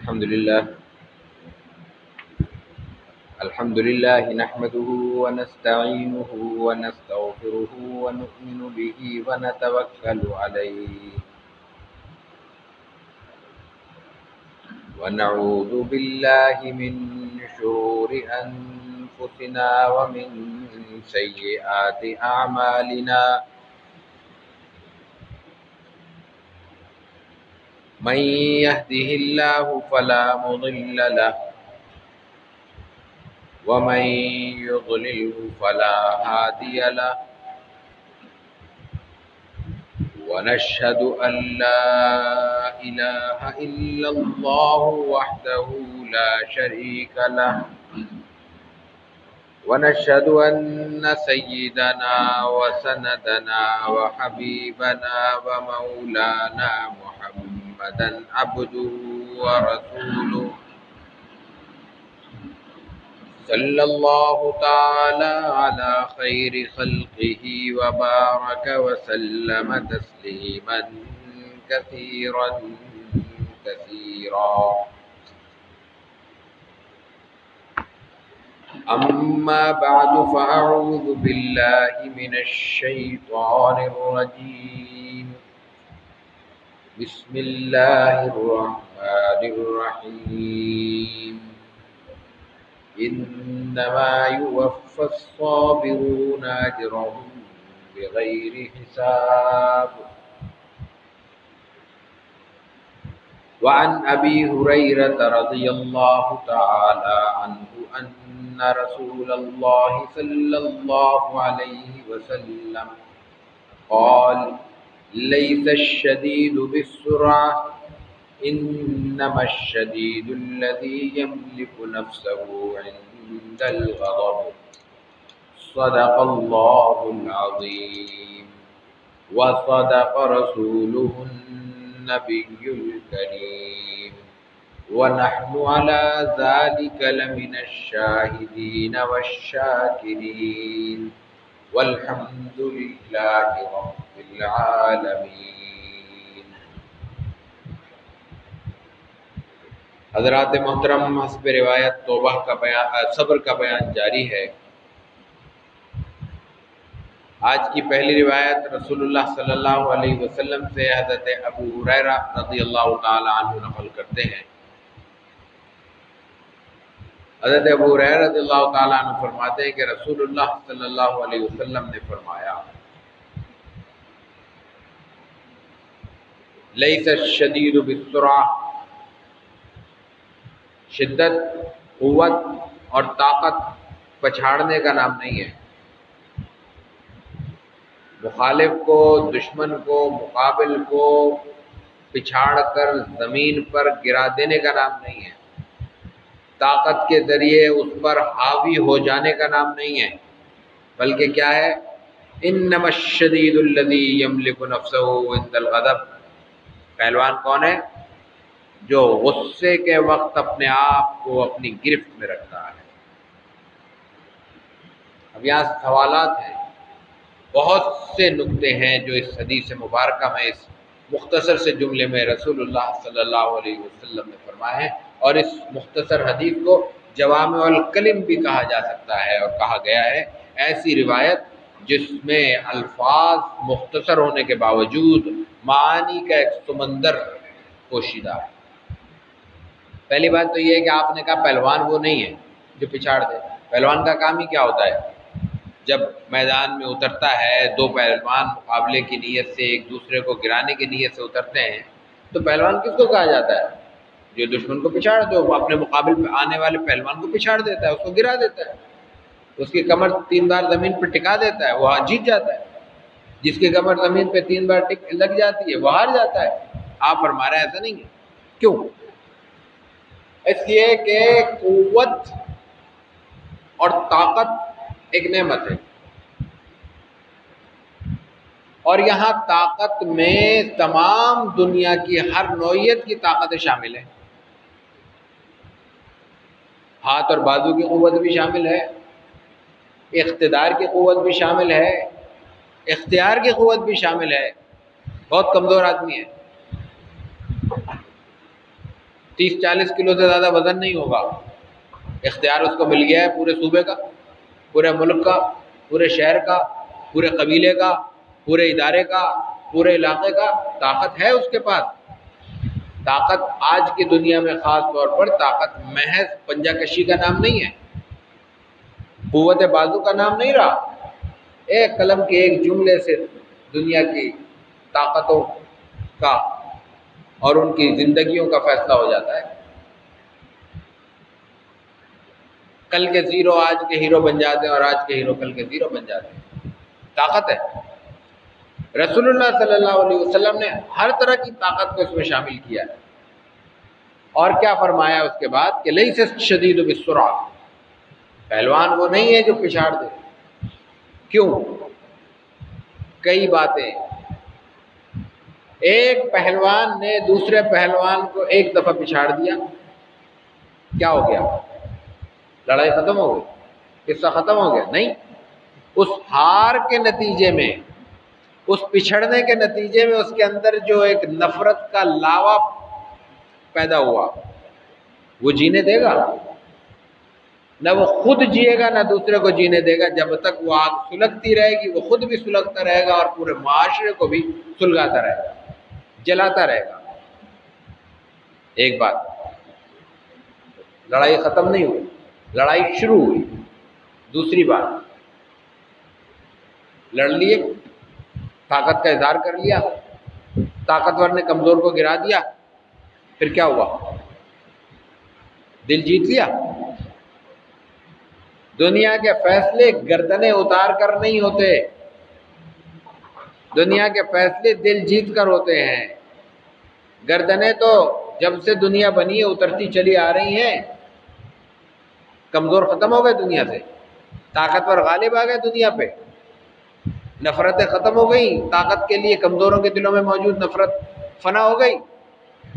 الحمد لله نحمده ونستعينه ونستغفره ونؤمن به ونتوكل عليه ونعوذ بالله من شرور أنفسنا ومن سيئات أعمالنا من يهده الله فلا مضل له ومن يضلله فلا هادي له ونشهد أن لا إله إلا الله وحده لا شريك له ونشهد أن سيدنا وسندنا وحبيبنا ومولانا محمدا عبده ورسوله صلى الله تعالى على خير خلقه وبارك وسلم تسليما كثيرا كثيرا أما بعد فأعوذ بالله من الشيطان الرجيم بسم الله الرحمن الرحيم إنما يوفى الصابرون أجرهم بغير حساب وعن أبي هريرة رضي الله تعالى عنه أن رسول الله صلى الله عليه وسلم قال ليس الشديد بالسرعة إنما الشديد الذي يملك نفسه عند الغضب صدق الله العظيم وصدق رسوله النبي الكريم ونحن على ذلك لمن الشاهدين والشاكرين والحمد لله رب العالمين۔ حضرات محترم، حسب روایت توبہ کا بیان، صبر کا بیان جاری ہے۔ آج کی پہلی روایت رسول اللہ صلی اللہ علیہ وسلم سے حضرت ابو ہریرہ رضی اللہ تعالی عنہ نقل کرتے ہیں۔ حضرت ابو ہریرہ رضی اللہ تعالی عنہ فرماتے ہیں کہ رسول اللہ صلی اللہ علیہ وسلم نے فرمایا لیس الشدید بالسرعہ، شدت، قوت اور طاقت پچھاڑنے کا نام نہیں ہے، مخالف کو، دشمن کو، مقابل کو پچھاڑ کر زمین پر گرا دینے کا نام نہیں ہے، طاقت کے ذریعے اس پر حاوی ہو جانے کا نام نہیں ہے، بلکہ کیا ہے؟ انما الشدید الذی یملک نفسہ عند الغضب۔ پہلوان کون ہے؟ جو غصے کے وقت اپنے آپ کو اپنی گرفت میں رکھتا ہے۔ اب یہاں سوالات ہیں، بہت سے نکتے ہیں جو اس حدیث مبارکہ میں، اس مختصر سے جملے میں رسول اللہ صلی اللہ علیہ وسلم نے فرمائے ہیں، اور اس مختصر حدیث کو جوامع الکلم بھی کہا جا سکتا ہے، اور کہا گیا ہے ایسی روایت جس میں الفاظ مختصر ہونے کے باوجود معانی کا ایک سمندر پوشیدہ ہے۔ پہلی بات تو یہ ہے کہ آپ نے کہا پہلوان وہ نہیں ہے جو پچھاڑ دے۔ پہلوان کا کام ہی کیا ہوتا ہے؟ جب میدان میں اترتا ہے، دو پہلوان مقابلے کی نیت سے ایک دوسرے کو گرانے کی نیت سے اترتے ہیں، تو پہلوان کس کو کہا جاتا ہے؟ جو دشمن کو پچھاڑ دے، وہ اپنے مقابل پہ آنے والے پہلوان کو پچھاڑ دیتا ہے، اس کو گرا دیتا ہے، اس کی کمر 3 بار زمین پہ ٹکا دیتا ہے، وہ جیت جاتا ہے۔ جس کی کمر زمین پہ 3 بار لگ جاتی ہے وہ ہار جاتا ہے۔ آپ فرما رہے ہیں ایسا نہیں ہے، کیوں؟ اس لیے کہ قوت اور طاقت ایک نعمت ہے، اور یہاں طاقت میں تمام دنیا کی ہر نوعیت کی طاقتیں شامل ہیں۔ ہاتھ اور بازو کی قوت بھی شامل ہے، اقتدار کی قوت بھی شامل ہے، اختیار کی قوت بھی شامل ہے۔ بہت کمزور آدمی ہے، 30-40 کلو سے زیادہ وزن نہیں ہوگا، اختیار اس کو مل گیا ہے پورے صوبے کا، پورے ملک کا، پورے شہر کا، پورے قبیلے کا، پورے ادارے کا، پورے علاقے کا، طاقت ہے اس کے پاس۔ طاقت آج کی دنیا میں خاص طور پر طاقت محض پنجہ کشی کا نام نہیں ہے، قوت بازو کا نام نہیں رہا۔ ایک قلم کے ایک جملے سے دنیا کی طاقتوں کا اور ان کی زندگیوں کا فیصلہ ہو جاتا ہے۔ کل کے زیرو آج کے ہیرو بن جاتے ہیں، اور آج کے ہیرو کل کے زیرو بن جاتے ہیں۔ طاقت ہے۔ رسول اللہ صلی اللہ علیہ وسلم نے ہر طرح کی طاقت کو اس میں شامل کیا ہے، اور کیا فرمایا اس کے بعد کہ لیس الشدید بالسرعہ، پہلوان وہ نہیں ہے جو پچھاڑ دے۔ کیوں؟ کئی باتیں۔ ایک پہلوان نے دوسرے پہلوان کو ایک دفعہ پچھاڑ دیا، کیا ہو گیا؟ لڑائی ختم ہو گئی، قصہ ختم ہو گیا؟ نہیں، اس ہار کے نتیجے میں، اس پچھڑنے کے نتیجے میں اس کے اندر جو ایک نفرت کا لاوا پیدا ہوا، وہ جینے دے گا؟ نہ وہ خود جیے گا، نہ دوسرے کو جینے دے گا۔ جب تک وہ آگ سلگتی رہے گی، وہ خود بھی سلگتا رہے گا اور پورے معاشرے کو بھی سلگاتا رہے گا، جلاتا رہے گا۔ ایک بات، لڑائی ختم نہیں ہوئی، لڑائی شروع ہوئی۔ دوسری بات، لڑ لیے، طاقت کا اظہار کر لیا، طاقتور نے کمزور کو گرا دیا، پھر کیا ہوا؟ دل جیت لیا۔ دنیا کے فیصلے گردنیں اتار کر نہیں ہوتے، دنیا کے فیصلے دل جیت کر ہوتے ہیں۔ گردنیں تو جب سے دنیا بنی ہے اترتی چلی آ رہی ہیں۔ کمزور ختم ہو گئے دنیا سے، طاقتور غالب آ گئے دنیا پہ، نفرتیں ختم ہو گئی، طاقت کے لیے کمزوروں کے دلوں میں موجود نفرت فنا ہو گئی،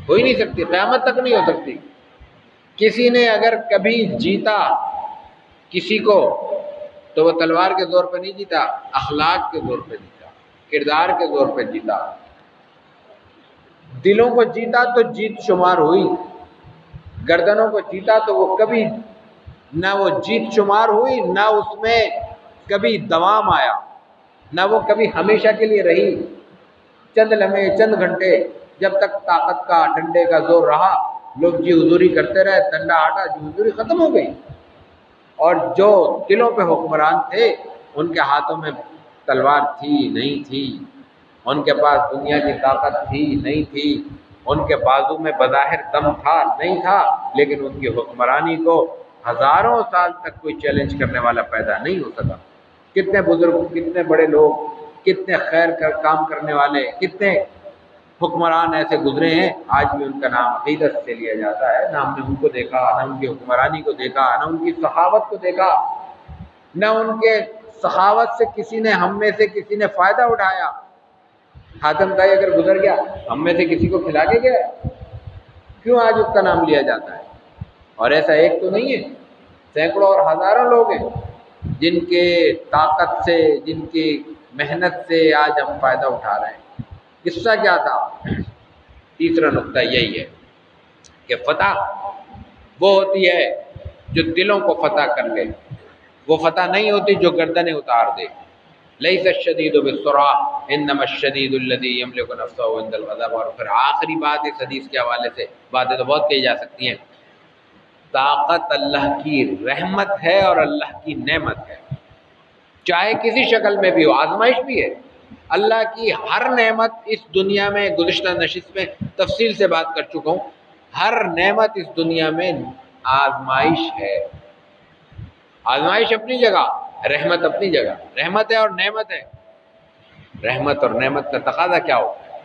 ہو ہی نہیں سکتی، قیامت تک نہیں ہو سکتی۔ کسی نے اگر کبھی جیتا کسی کو تو وہ تلوار کے زور پہ نہیں جیتا، اخلاق کے زور پہ جیتا، کردار کے زور پہ جیتا۔ دلوں کو جیتا تو جیت شمار ہوئی، گردنوں کو جیتا تو وہ کبھی نہ وہ جیت شمار ہوئی، نہ اس میں کبھی دوام آیا، نہ وہ کبھی ہمیشہ کے لیے رہی۔ چند لمحے، چند گھنٹے، جب تک طاقت کا ڈنڈے کا زور رہا، لوگ جی حضوری کرتے رہے، ڈنڈا ہٹا، جی حضوری ختم ہو گئی۔ اور جو دلوں پہ حکمران تھے ان کے ہاتھوں میں تلوار تھی نہیں تھی، ان کے پاس دنیا کی طاقت تھی نہیں تھی، ان کے بازو میں بظاہر دم تھا نہیں تھا، لیکن ان کی حکمرانی کو ہزاروں سال تک کوئی چیلنج کرنے والا پیدا نہیں ہو سکا۔ کتنے بزرگ، کتنے بڑے لوگ، کتنے خیر کا کام کرنے والے، کتنے حکمران ایسے گزرے ہیں، آج بھی ان کا نام عقیدت سے لیا جاتا ہے۔ نہ ہم نے ان کو دیکھا، نہ ان کی حکمرانی کو دیکھا، نہ ان کی سخاوت کو دیکھا، نہ ان کے سخاوت سے کسی نے، ہم میں سے کسی نے فائدہ اٹھایا۔ حاتم طائی اگر گزر گیا، ہم میں سے کسی کو کھلا کے گیا؟ کیوں آج اس کا نام لیا جاتا ہے؟ اور ایسا ایک تو نہیں ہے، سینکڑوں اور ہزاروں لوگ ہیں جن کے طاقت سے، جن کی محنت سے آج ہم فائدہ اٹھا رہے ہیں۔ قصہ کیا تھا؟ تیسرا نقطہ یہی ہے کہ فتح وہ ہوتی ہے جو دلوں کو فتح کر لے، وہ فتح نہیں ہوتی جو گردنیں اتار دے۔ لیس الشدید بالسرعہ انما الشدید الذی یملک نفسہ عند الغضب۔ اور پھر آخری بات اس حدیث کے حوالے سے، باتیں تو بہت کہی جا سکتی ہیں، طاقت اللہ کی رحمت ہے اور اللہ کی نعمت ہے، چاہے کسی شکل میں بھی ہو، آزمائش بھی ہے۔ اللہ کی ہر نعمت اس دنیا میں، گزشتہ نشست میں تفصیل سے بات کر چکا ہوں، ہر نعمت اس دنیا میں آزمائش ہے۔ آزمائش اپنی جگہ، رحمت اپنی جگہ، رحمت ہے اور نعمت ہے۔ رحمت اور نعمت کا تقاضا کیا ہوتا ہے؟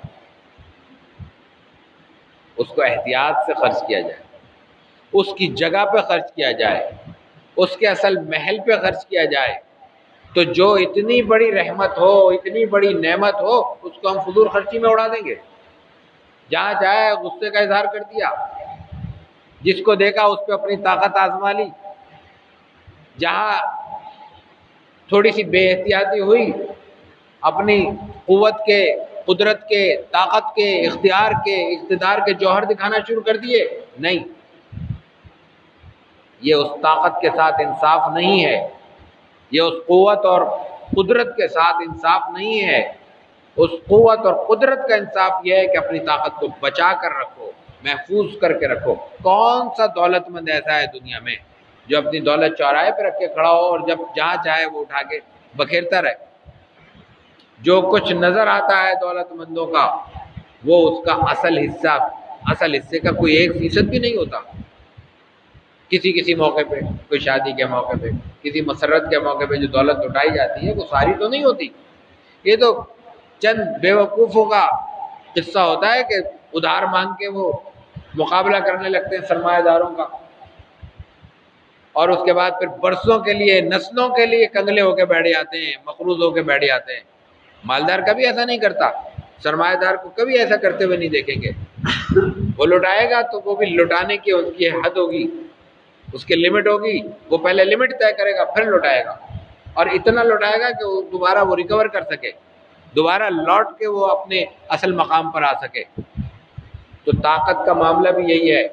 اس کو احتیاط سے خرچ کیا جائے، اس کی جگہ پہ خرچ کیا جائے، اس کے اصل محل پہ خرچ کیا جائے، تو جو اتنی بڑی رحمت ہو، اتنی بڑی نعمت ہو، اس کو ہم فضول خرچی میں اڑا دیں گے۔ جہاں چاہے غصے کا اظہار کر دیا، جس کو دیکھا اس پہ اپنی طاقت آزما لی، جہاں تھوڑی سی بے احتیاطی ہوئی، اپنی قوت کے قدرت کے، طاقت کے، اختیار کے، اقتدار کے جوہر دکھانا شروع کر دیے؟ نہیں، یہ اس طاقت کے ساتھ انصاف نہیں ہے، یہ اس قوت اور قدرت کے ساتھ انصاف نہیں ہے۔ اس قوت اور قدرت کا انصاف یہ ہے کہ اپنی طاقت کو بچا کر رکھو، محفوظ کر کے رکھو۔ کون سا دولت مند ایسا ہے دنیا میں جو اپنی دولت چوراہے پہ رکھ کے کھڑا ہو اور جب جہاں چاہے وہ اٹھا کے بکھیرتا رہے؟ جو کچھ نظر آتا ہے دولت مندوں کا وہ اس کا اصل حصے کا کوئی 1% بھی نہیں ہوتا۔ کسی موقع پہ، کوئی شادی کے موقع پہ، کسی مسرت کے موقع پہ جو دولت اٹھائی جاتی ہے وہ ساری تو نہیں ہوتی۔ یہ تو چند بیوقوفوں کا قصہ ہوتا ہے کہ ادھار مانگ کے وہ مقابلہ کرنے لگتے ہیں سرمایہ داروں کا، اور اس کے بعد پھر برسوں کے لیے، نسلوں کے لیے کنگلے ہو کے بیٹھ جاتے ہیں، مقروض ہو کے بیٹھ جاتے ہیں۔ مالدار کبھی ایسا نہیں کرتا، سرمایہ دار کو کبھی ایسا کرتے ہوئے نہیں دیکھیں گے۔ وہ لٹائے گا تو وہ بھی لٹانے کی اس کی حد ہوگی، اس کی لمٹ ہوگی، وہ پہلے لمٹ طے کرے گا پھر لٹائے گا، اور اتنا لٹائے گا کہ وہ دوبارہ وہ ریکور کر سکے، دوبارہ لوٹ کے وہ اپنے اصل مقام پر آ سکے۔ تو طاقت کا معاملہ بھی یہی ہے،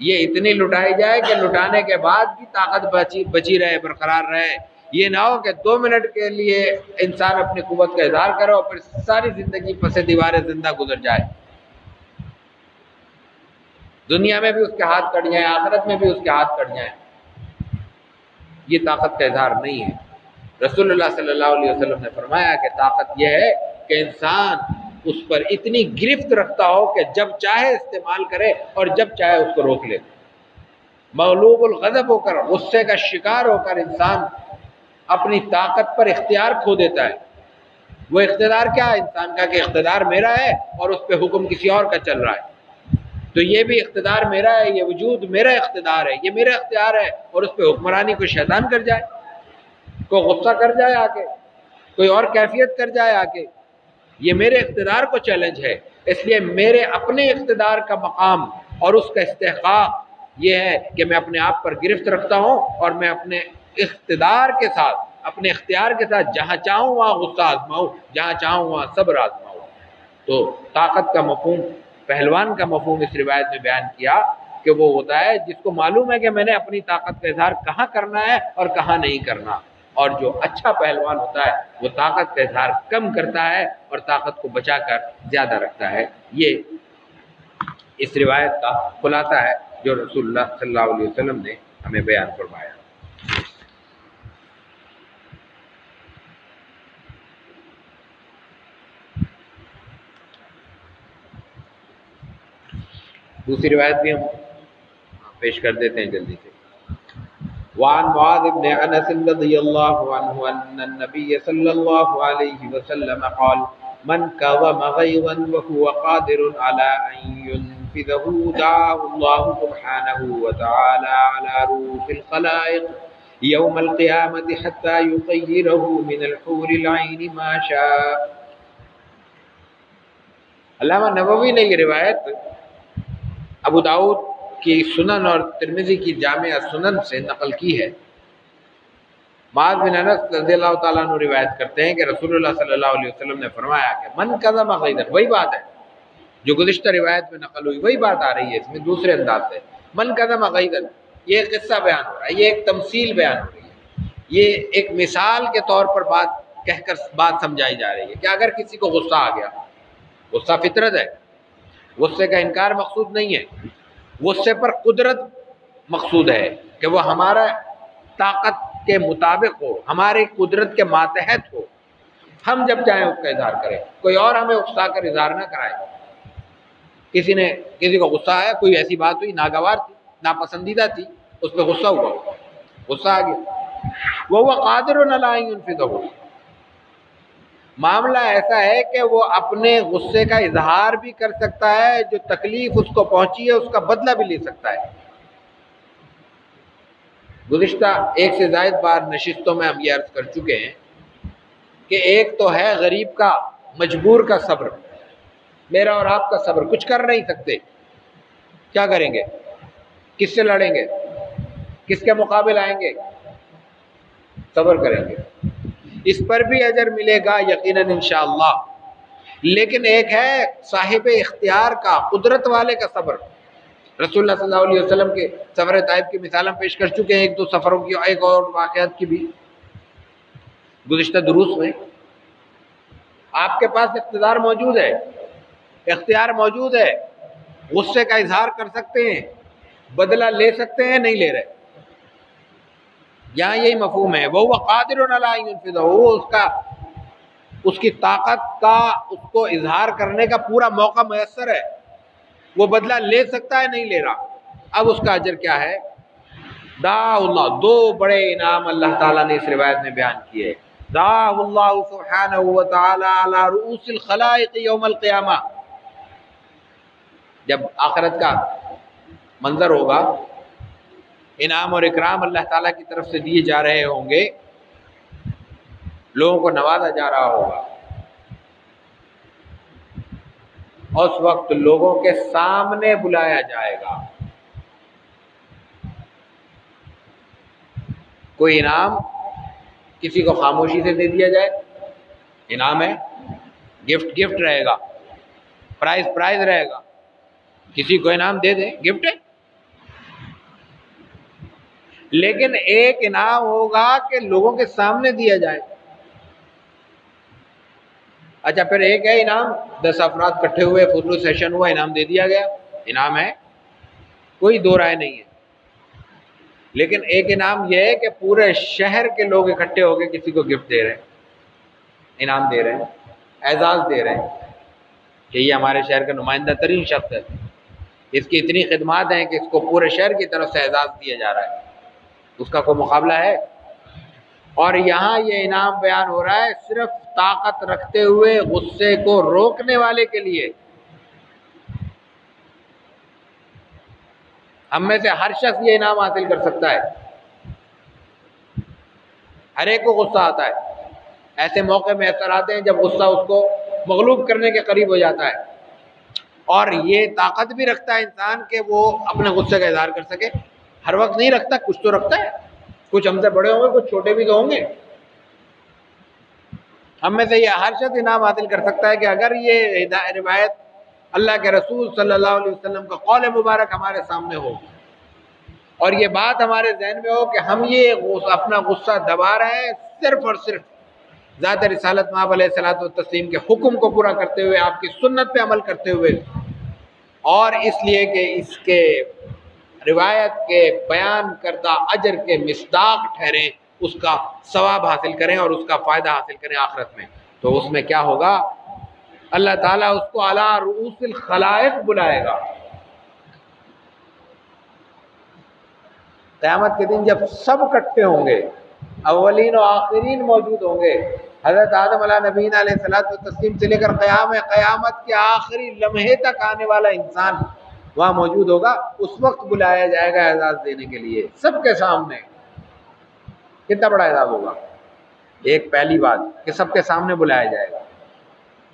یہ اتنی لٹائی جائے کہ لٹانے کے بعد بھی طاقت بچی رہے، برقرار رہے۔ یہ نہ ہو کہ 2 منٹ کے لیے انسان اپنی قوت کا اظہار کرے اور پھر ساری زندگی پس دیوار زندہ گزر جائے، دنیا میں بھی اس کے ہاتھ کٹ جائیں، آخرت میں بھی اس کے ہاتھ کٹ جائیں۔ یہ طاقت کا اظہار نہیں ہے۔ رسول اللہ صلی اللہ علیہ وسلم نے فرمایا کہ طاقت یہ ہے کہ انسان اس پر اتنی گرفت رکھتا ہو کہ جب چاہے استعمال کرے اور جب چاہے اس کو روک لے۔ مغلوب الغضب ہو کر، غصے کا شکار ہو کر انسان اپنی طاقت پر اختیار کھو دیتا ہے۔ وہ اقتدار کیا ہے انسان کا کہ اقتدار میرا ہے اور اس پہ حکم کسی اور کا چل رہا ہے، تو یہ بھی اقتدار میرا ہے، یہ وجود میرا اقتدار ہے، یہ میرا اختیار ہے، اور اس پہ حکمرانی کوئی شیطان کر جائے، کوئی غصہ کر جائے آ کے، کوئی اور کیفیت کر جائے آ کے، یہ میرے اقتدار کو چیلنج ہے۔ اس لیے میرے اپنے اقتدار کا مقام اور اس کا استحقاق یہ ہے کہ میں اپنے آپ پر گرفت رکھتا ہوں اور میں اپنے اقتدار کے ساتھ، اپنے اختیار کے ساتھ جہاں چاہوں وہاں غصہ آزماؤں، جہاں چاہوں وہاں صبر آزماؤں۔ تو طاقت کا مفہوم، پہلوان کا مفہوم اس روایت میں بیان کیا کہ وہ ہوتا ہے جس کو معلوم ہے کہ میں نے اپنی طاقت کا اظہار کہاں کرنا ہے اور کہاں نہیں کرنا، اور جو اچھا پہلوان ہوتا ہے وہ طاقت کا اظہار کم کرتا ہے اور طاقت کو بچا کر زیادہ رکھتا ہے۔ یہ اس روایت کا خلاصہ ہے جو رسول اللہ صلی اللہ علیہ وسلم نے ہمیں بیان فرمایا۔ دوسری روایت بھی ہم پیش کر دیتے ہیں جلدی سے۔ وعن معاذ بن انس رضی اللہ عنہ ان النبی صلی اللہ علیہ وسلم قال من كظم غيظا وهو قادر على ان ينفذه دعاه الله سبحانه وتعالى على رؤوس الخلائق يوم القيامة حتى يطيره من الحور العين ما شاء۔ علامہ نووی نے یہ روایت ابو داؤد کی سنن اور ترمذی کی جامع سنن سے نقل کی ہے۔ معاذ بن انس رضی اللہ تعالیٰ عنہ روایت کرتے ہیں کہ رسول اللہ صلی اللہ علیہ وسلم نے فرمایا کہ من کظم غیظا، وہی بات ہے جو گزشتہ روایت میں نقل ہوئی، وہی بات آ رہی ہے اس میں دوسرے انداز سے۔ من کظم غیظا، یہ ایک قصہ بیان ہو رہا ہے، یہ ایک تمثیل بیان ہو رہی ہے، یہ ایک مثال کے طور پر بات کہہ کر بات سمجھائی جا رہی ہے کہ اگر کسی کو غصہ آ گیا، غصہ فطرت ہے، غصے کا انکار مقصود نہیں ہے، غصے پر قدرت مقصود ہے کہ وہ ہمارا طاقت کے مطابق ہو، ہماری قدرت کے ماتحت ہو، ہم جب چاہیں اس کا اظہار کریں، کوئی اور ہمیں اکسا کر اظہار نہ کرائے۔ کسی کو غصہ آیا، کوئی ایسی بات ہوئی ناگوار تھی، ناپسندیدہ تھی، اس پہ غصہ ہوا، غصہ آ گیا، وہ قادر علی ان ينفذه، معاملہ ایسا ہے کہ وہ اپنے غصے کا اظہار بھی کر سکتا ہے، جو تکلیف اس کو پہنچی ہے اس کا بدلہ بھی لے سکتا ہے۔ گزشتہ ایک سے زائد بار نشستوں میں ہم یہ عرض کر چکے ہیں کہ ایک تو ہے غریب کا، مجبور کا صبر، میرا اور آپ کا صبر، کچھ کر نہیں سکتے، کیا کریں گے؟ کس سے لڑیں گے؟ کس کے مقابل آئیں گے؟ صبر کریں گے، اس پر بھی اجر ملے گا یقیناً انشاءاللہ۔ لیکن ایک ہے صاحب اختیار کا، قدرت والے کا صبر۔ رسول اللہ صلی اللہ علیہ وسلم کے سفر طائف کی مثال ہم پیش کر چکے ہیں، ایک دو سفروں کی، ایک اور واقعات کی بھی گزشتہ دروس میں۔ آپ کے پاس اقتدار موجود ہے، اختیار موجود ہے، غصے کا اظہار کر سکتے ہیں، بدلہ لے سکتے ہیں، نہیں لے رہے۔ یہاں یہی مفہوم ہے، وہ قادر علی ان ينفذہ، وہ اس کی طاقت کا اس کو اظہار کرنے کا پورا موقع میسر ہے، وہ بدلہ لے سکتا ہے، نہیں لے رہا۔ اب اس کا اجر کیا ہے؟ دعا اللہ، دو بڑے انعام اللہ تعالیٰ نے اس روایت میں بیان کیے۔ دعا اللہ سبحانہ وتعالی علی رؤوس الخلائق یوم القیامہ، جب آخرت کا منظر ہوگا، انعام اور اکرام اللہ تعالیٰ کی طرف سے دیے جا رہے ہوں گے، لوگوں کو نوازا جا رہا ہوگا، اس وقت لوگوں کے سامنے بلایا جائے گا۔ کوئی انعام کسی کو خاموشی سے دے دیا جائے، انعام ہے، گفٹ رہے گا، پرائز رہے گا، کسی کو انعام دے دیں، گفٹ ہے۔ لیکن ایک انعام ہوگا کہ لوگوں کے سامنے دیا جائے۔ اچھا، پھر ایک ہے انعام 10 افراد اکٹھے ہوئے، فوٹو سیشن ہوا، انعام دے دیا گیا، انعام ہے، کوئی دو رائے نہیں ہے۔ لیکن ایک انعام یہ ہے کہ پورے شہر کے لوگ اکٹھے ہو کے کسی کو گفٹ دے رہے ہیں، انعام دے رہے ہیں، اعزاز دے رہے ہیں کہ یہ ہمارے شہر کا نمائندہ ترین شخص ہے، اس کی اتنی خدمات ہیں کہ اس کو پورے شہر کی طرف سے اعزاز دیا جا رہا ہے، اس کا کوئی مقابلہ ہے؟ اور یہاں یہ انعام بیان ہو رہا ہے صرف طاقت رکھتے ہوئے غصے کو روکنے والے کے لیے۔ ہم میں سے ہر شخص یہ انعام حاصل کر سکتا ہے، ہر ایک کو غصہ آتا ہے، ایسے موقع میں اثر آتے ہیں جب غصہ اس کو مغلوب کرنے کے قریب ہو جاتا ہے، اور یہ طاقت بھی رکھتا ہے انسان کہ وہ اپنے غصے کا اظہار کر سکے۔ ہر وقت نہیں رکھتا، کچھ تو رکھتا ہے، کچھ ہم سے بڑے ہوں گے، کچھ چھوٹے بھی تو ہوں گے۔ ہم میں سے یہ ہر شخص انعام حاصل کر سکتا ہے کہ اگر یہ روایت اللہ کے رسول صلی اللہ علیہ وسلم کا قول مبارک ہمارے سامنے ہو، اور یہ بات ہمارے ذہن میں ہو کہ ہم یہ اپنا غصہ دبا رہے ہیں صرف اور صرف ذات رسالت مآب علیہ الصلوۃ والتسلیم کے حکم کو پورا کرتے ہوئے، آپ کی سنت پہ عمل کرتے ہوئے، اور اس لیے کہ اس کے روایت کے بیان کردہ اجر کے مصداق ٹھہریں، اس کا ثواب حاصل کریں اور اس کا فائدہ حاصل کریں آخرت میں، تو اس میں کیا ہوگا؟ اللہ تعالیٰ اس کو علی رؤوس الخلائق بلائے گا۔ قیامت کے دن جب سب اکٹھے ہوں گے، اولین و آخرین موجود ہوں گے، حضرت آدم علیہ نبینا علیہ الصلوۃ والتسلیم سے لے کر قیامت کے آخری لمحے تک آنے والا انسان وہاں موجود ہوگا، اس وقت بلایا جائے گا اعزاز دینے کے لیے سب کے سامنے۔ کتنا بڑا اعزاز ہوگا! ایک پہلی بات کہ سب کے سامنے بلایا جائے گا،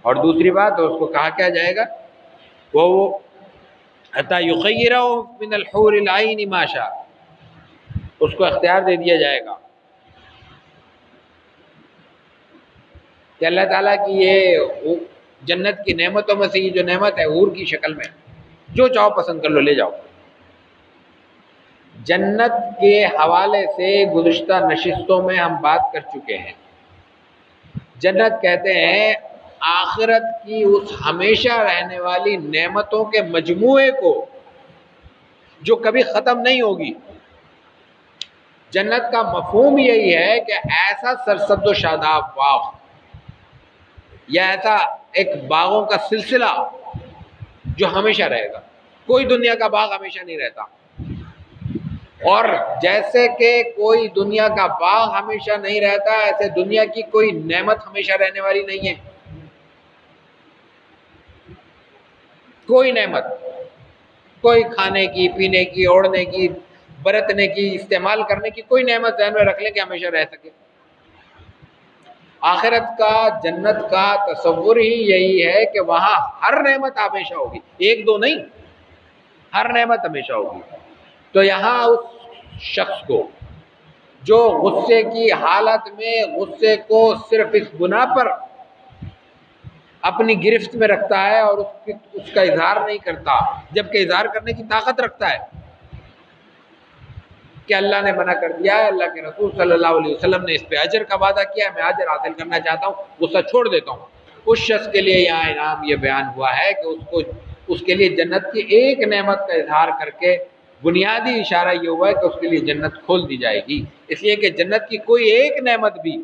اور دوسری بات اس کو کہا کیا جائے گا؟ وہ حتی یخیرہ من الحور العین ما شاء، اس کو اختیار دے دیا جائے گا کہ اللہ تعالیٰ کی یہ جنت کی نعمتوں میں سے یہ جو نعمت ہے حور کی شکل میں، جو چاہو پسند کر لو، لے جاؤ۔ جنت کے حوالے سے گزشتہ نشستوں میں ہم بات کر چکے ہیں۔ جنت کہتے ہیں آخرت کی اس ہمیشہ رہنے والی نعمتوں کے مجموعے کو جو کبھی ختم نہیں ہوگی۔ جنت کا مفہوم یہی ہے کہ ایسا سرسبز و شاداب باغ، یا ایسا ایک باغوں کا سلسلہ جو ہمیشہ رہے گا۔ کوئی دنیا کا باغ ہمیشہ نہیں رہتا، اور جیسے کہ کوئی دنیا کا باغ ہمیشہ نہیں رہتا، ایسے دنیا کی کوئی نعمت ہمیشہ رہنے والی نہیں ہے۔ کوئی نعمت، کوئی کھانے کی، پینے کی، اوڑھنے کی، برتنے کی، استعمال کرنے کی کوئی نعمت ذہن میں رکھ لیں کہ ہمیشہ رہ سکے۔ آخرت کا، جنت کا تصور ہی یہی ہے کہ وہاں ہر نعمت ہمیشہ ہوگی، ایک دو نہیں، ہر نعمت ہمیشہ ہوگی۔ تو یہاں اس شخص کو جو غصے کی حالت میں غصے کو صرف اس بنا پر اپنی گرفت میں رکھتا ہے اور اس کا اظہار نہیں کرتا، جبکہ اظہار کرنے کی طاقت رکھتا ہے کہ اللہ نے منع کر دیا ہے، اللہ کے رسول صلی اللہ علیہ وسلم نے اس پہ اجر کا وعدہ کیا ہے، میں اجر حاصل کرنا چاہتا ہوں، غصہ چھوڑ دیتا ہوں۔ اس شخص کے لیے یہاں انعام یہ بیان ہوا ہے کہ اس کے لیے جنت کی ایک نعمت کا اظہار کر کے بنیادی اشارہ یہ ہوا ہے کہ اس کے لیے جنت کھول دی جائے گی، اس لیے کہ جنت کی کوئی ایک نعمت بھی،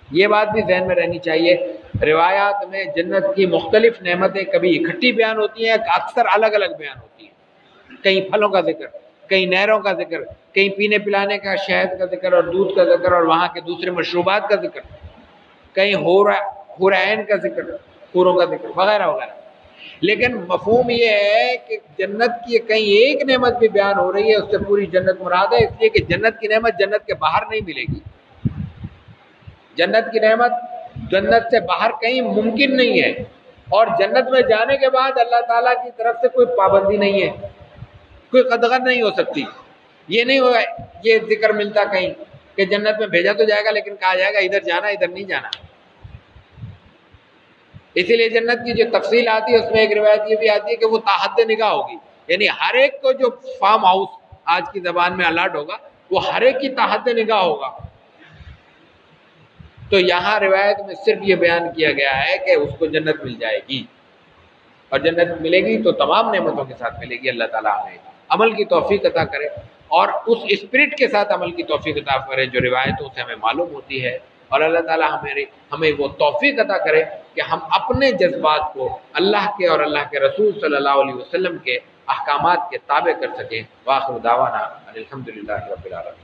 یہ بات بھی ذہن میں رہنی چاہیے، روایات میں جنت کی مختلف نعمتیں کبھی اکٹھی بیان ہوتی ہیں، اکثر الگ الگ بیان ہوتی ہیں، کہیں پھلوں کا ذکر، کہیں نہروں کا ذکر، کہیں پینے پلانے کا شہد کا ذکر اور دودھ کا ذکر اور وہاں کے دوسرے مشروبات کا ذکر، کہیں حور عین کا ذکر، حوروں کا ذکر وغیرہ وغیرہ۔ لیکن مفہوم یہ ہے کہ جنت کی کہیں ایک نعمت بھی بیان ہو رہی ہے، اس سے پوری جنت مراد ہے، اس لیے کہ جنت کی نعمت جنت کے باہر نہیں ملے گی، جنت کی نعمت جنت سے باہر کہیں ممکن نہیں ہے، اور جنت میں جانے کے بعد اللہ تعالیٰ کی طرف سے کوئی پابندی نہیں ہے، کوئی قدغن نہیں ہو سکتی، یہ نہیں ہوا یہ ذکر ملتا کہیں کہ جنت میں بھیجا تو جائے گا لیکن کہا جائے گا ادھر جانا ادھر نہیں جانا۔ اسی لیے جنت کی جو تفصیل آتی ہے اس میں ایک روایت یہ بھی آتی ہے کہ وہ تحت نگاہ ہوگی، یعنی ہر ایک کو جو فارم ہاؤس آج کی زبان میں الاٹ ہوگا وہ ہر ایک کی تحت نگاہ ہوگا۔ تو یہاں روایت میں صرف یہ بیان کیا گیا ہے کہ اس کو جنت مل جائے گی، اور جنت ملے گی تو تمام نعمتوں کے ساتھ ملے گی۔ اللہ تعالیٰ ہمیں عمل کی توفیق عطا کرے اور اس اسپرٹ کے ساتھ عمل کی توفیق عطا کرے جو روایتوں سے ہمیں معلوم ہوتی ہے، اور اللہ تعالیٰ ہمیں وہ توفیق عطا کرے کہ ہم اپنے جذبات کو اللہ کے اور اللہ کے رسول صلی اللہ علیہ وسلم کے احکامات کے تابع کر سکیں۔ وآخر دعوانا الحمدللہ رب العالمین۔